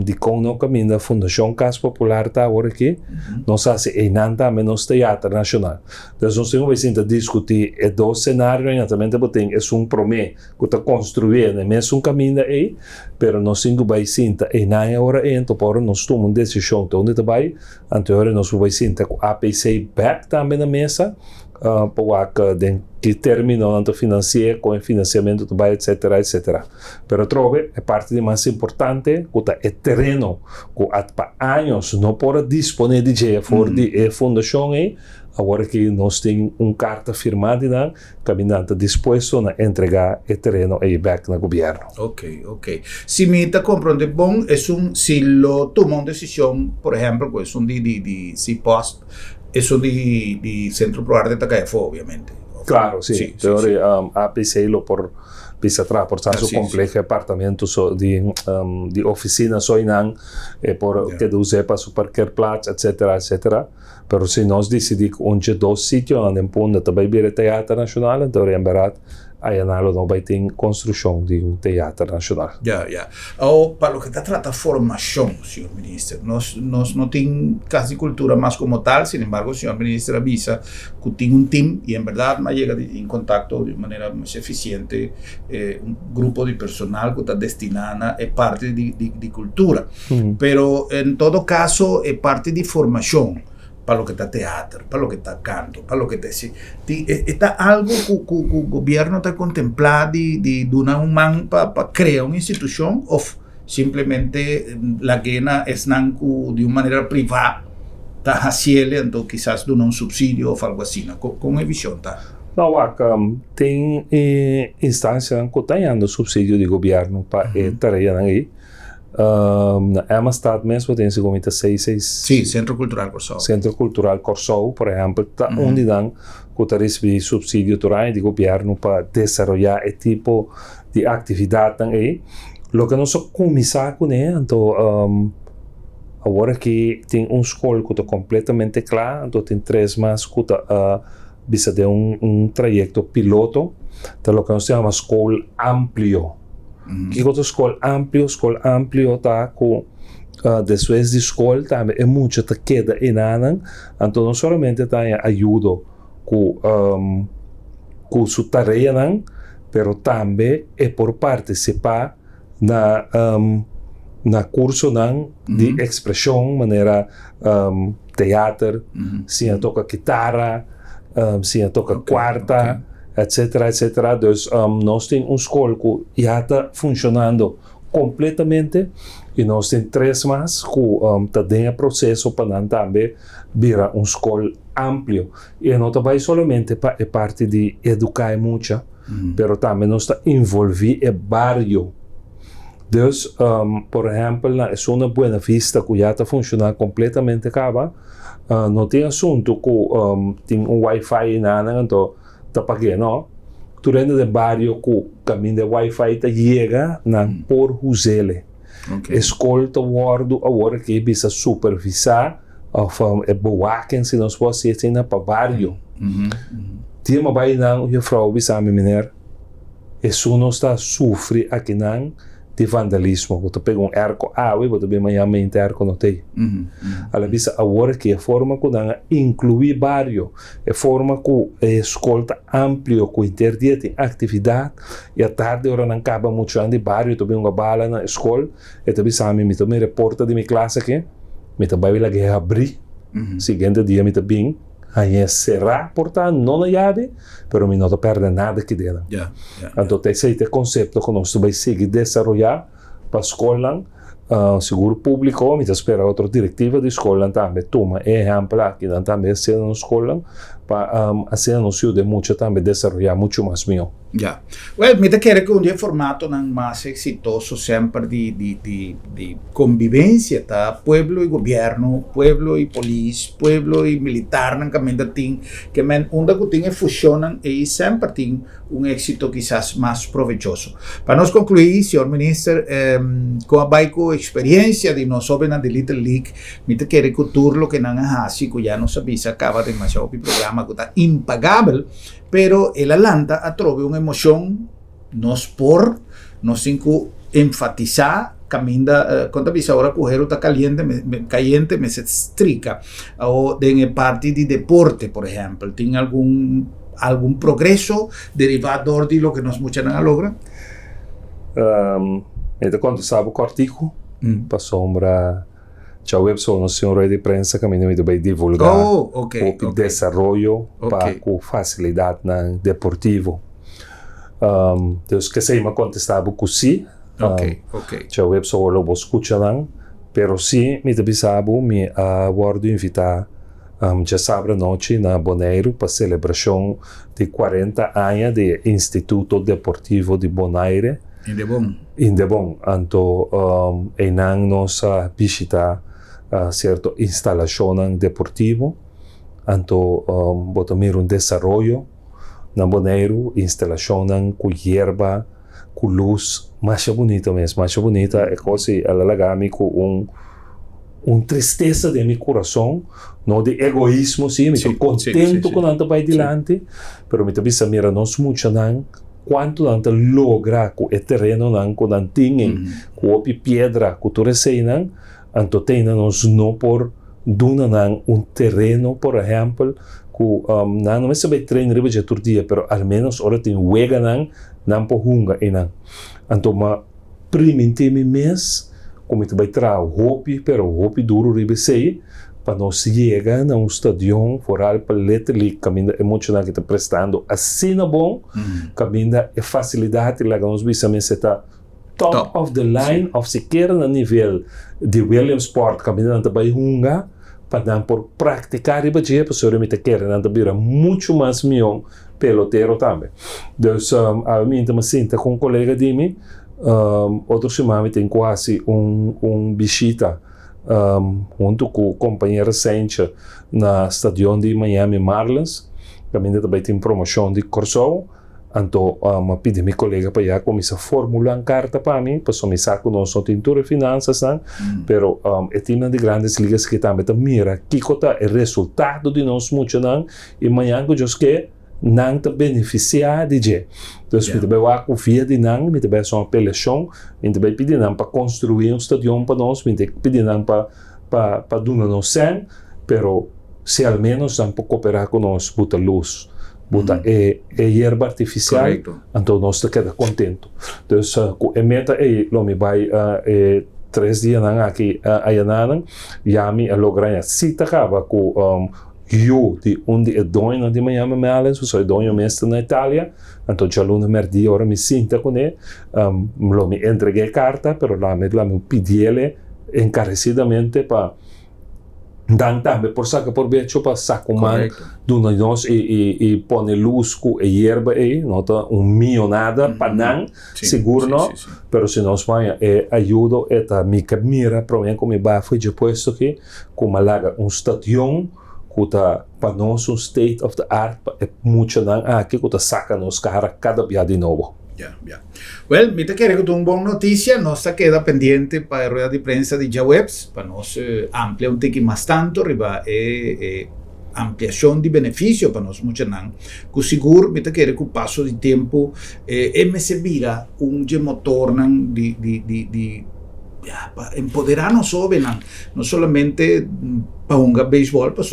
de como no caminho da Fundação Casa Popular está agora aqui, nós fazemos também nos Teatro Nacional. Então, nós temos que discutir 2 cenários, e também é promessa que está construindo, mesmo caminho aí, mas nós temos que agora, então, para nós tomamos uma decisão, onde está vai, anterior nós vamos sentar com a APC back também na mesa, para que terminou o financeiro, com o financiamento do bairro, etc. Pero trove, a parte mais importante, que é terreno, que há anos não pode disponer de dinheiro fora de fundação, agora que nós temos carta firmada, caminhando disposto a entregar o terreno e back no governo. Ok. Se me está compreendendo bom, se lo toma uma decisão, por exemplo, que é de post, eso de Centro Pro Arte Takayafo, obviamente. Claro, sí. APC lo por pisa atrás, por tanto complejo apartamento de oficina soinan por que use para cualquier plaza, etcétera. Pero si nós decidimos onde 2 sitios onde punta também vir Teatro Nacional, então em verdade aí não vai ter construção de teatro nacional. Para o que está trata formação, senhor ministro, nós não temos casi cultura mais como tal, sin embargo, o senhor ministro avisa que tem team e em verdade mas chega em contato de maneira mais eficiente grupo de personal que está destinado a parte de cultura. Pero em todo caso é parte de formação. Para lo que está teatro, para lo que está canto, para lo que está algo que o governo está contemplando de dar man para crear uma instituição ou simplesmente la guena es de uma maneira privada está haciendo, então quizás de um subsídio ou algo assim, com a visão, tá? Não, tem instância que tem dando subsídio de governo para tarefa aí. Na Amistad mesmo tem se comita 6. Sim, Centro Cultural Corsou. Centro Cultural Corsou, por exemplo, onde dão que recebe subsídio de governo para desenvolver esse tipo de atividade aí. Lo que nós começar com né, então agora que tem escola que está completamente claro, então tem 3 mais que está bisa de trajeto piloto, então lo que nós chamamos escola amplio. Que é escola amplio tá com depois de escola também é muito que queda em anan, então não somente tá ajuda com sua tarefa nan, pero também é por participar na curso nan de expressão, maneira teatro, se toca guitarra, se toca quarta, etc. Então, nós temos escola que já está funcionando completamente e nós temos 3 mais que está dentro do processo para também virar escola amplo. E não vai somente para parte de educar muito, mas também nós está envolvido em barrio. Então, por exemplo, na zona Buena Vista, que já está funcionando completamente acaba, não tem assunto que tem Wi-Fi nada, então está pagando, não? Tu dentro do barrio que o caminho de Wi-Fi chega por Huzele. Escola está agora que precisa supervisar, é boa que se nós pode ser para barrio. Tinha uma vai não, e a frau bisa me mineiro, isso não está sofre aqui não de vandalismo. Você pega arco, você bem amanhã mente arco não tem. Ela bisa agora que a forma que não inclui barrio, a forma que a escola amplio, que interdia tem atividade e a tarde hora não acaba muito de barrio, também uma bala na escola, e também sabe me também reporta de minha classe aqui, me também vai lá que abrir, seguinte dia me também aí será portanto não na chave, pero me não perde nada aqui dentro. Então esse conceito que nós vamos seguir desenvolver para a escola, seguro público, me espera outra diretiva de escola também toma exemplo aqui também ser na escola para assim não se de muito também desenvolver muito mais meu. Well, me quer que dia formato mais exitoso sempre de convivência, tá? Pueblo e governo, pueblo e polícia, pueblo e militar, não caminha tem que men onde que tem funcionam e sempre tem êxito quizás mais provechoso. Para nós concluir, senhor ministro, com a baico experiência de nós sobre na de Little League, me quer que turlo que não é assim, que já não sabia acaba de mais o programa que está impagável. Pero el Atlanta atrove uma emoção nos enfatizar caminda quando a hora que o gero está caliente me se estrica ou de parte de deporte, por exemplo, tem algum progresso derivado de lo que nós muitos não logra? Então quando sabe o artigo para sombra a website, nossa senhora de prensa que me vai divulgar o desenvolvimento para com facilidade na deportivo. Então, que sei me contestava com sim. A website eu vou escutar lá, pero sim me avisava me aguardo invitar já sábado noite na Bonaire para celebração de 40 anos do Instituto Deportivo de Bonaire. In Debon. Então, em nossa visita certo instalação deportivo, então botamir desenvolvimento na Bonaire, instalação com hierba, com luz, mais bonita mesmo, mais bonita é coisa ela lagami com tristeza de meu coração, não de egoísmo, sim, me estou contento com tanto vai adiante, pero me também mira nós muito não quanto tanto logra com o terreno não com antinho, com a pedra, com tudo isso não. Então, nós não por donar terreno, por exemplo, que não é só treinar de todo dia, mas ao menos ora tem wega não por hunga Então, mas primeiro mês, como vai trazer roupa, pero roupa duro ribe sei, para nós chegar a estádio foral para letterly caminho emocional que está prestando assim na bom, caminho é facilidade lá que nós bisamos está top of the line of sequer no nível de Williamsport, caminhando também hunga, para por praticar e bater, para ser me quer não também muito mais milhão pelotero também. Então, a mim também sinto com um colega de mim, outro semana tem quase visita junto com o companheiro Sancha na estádio de Miami Marlins, também também tem promoção de Corso. Anto, pedi mi collega para allá comienza a formular carta para mí, pues me saco no son tintura finanzas, pero es una de grandes ligas que también mira, ¿qué cota el resultado de nos mucho, y mañana yo es que não te beneficiar de je. Dus we hebben confia de nang, we hebben zo'n apelação, we hebben pedir nang para construir stadion para nós, we hebben pedir nang para doen nos sen, pero se al menos dan para cooperar con nós, buta luz, buta hierba artificial, então nós te queda contento. Dus a meta lo me vai 3 dias aqui ayanan, já me lograr a cita acaba com eu de onde é dono de Miami Marlins, sou dono mestre na Itália, então já luna merdi ora me sinta com ele, lo me entreguei a carta, pero lá me pedi ele encarecidamente para dan também por saca por becho para saco man do nós e pone luz com hierba aí, nota millonada para não seguro não, pero se nós vai ajuda eta mira para como vai foi depois aqui como laga stadion kuta para nós state of the art é muito não aqui kuta saca nos cara cada dia de novo. Well, mi te quiere que tu una buena noticia, nos queda pendiente para la rueda de prensa de Jawebs, para nos ampliar un tiki más tanto, riba ampliación de beneficio para nos mucho nan. Que seguro mi te quiere que un paso de tiempo me servirá un motor nan de para empoderarnos sobre nan, no solamente para jugar béisbol, para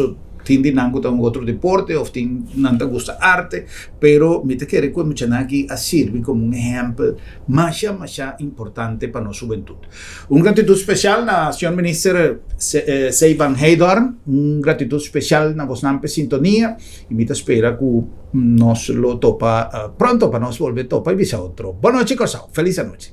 tindi nango ta un otro deporte o tindi nanta gusta arte, pero mi te quiere que mucha nagi a sirvi como un ejemplo más importante para nuestra juventud. Un gratitud especial a señor minister Seivan Heydorn, un gratitud especial a vos nampe sintonía y mi te espera que nos lo topa pronto para nos volver topa y visa otro. Buenas noches, feliz noche.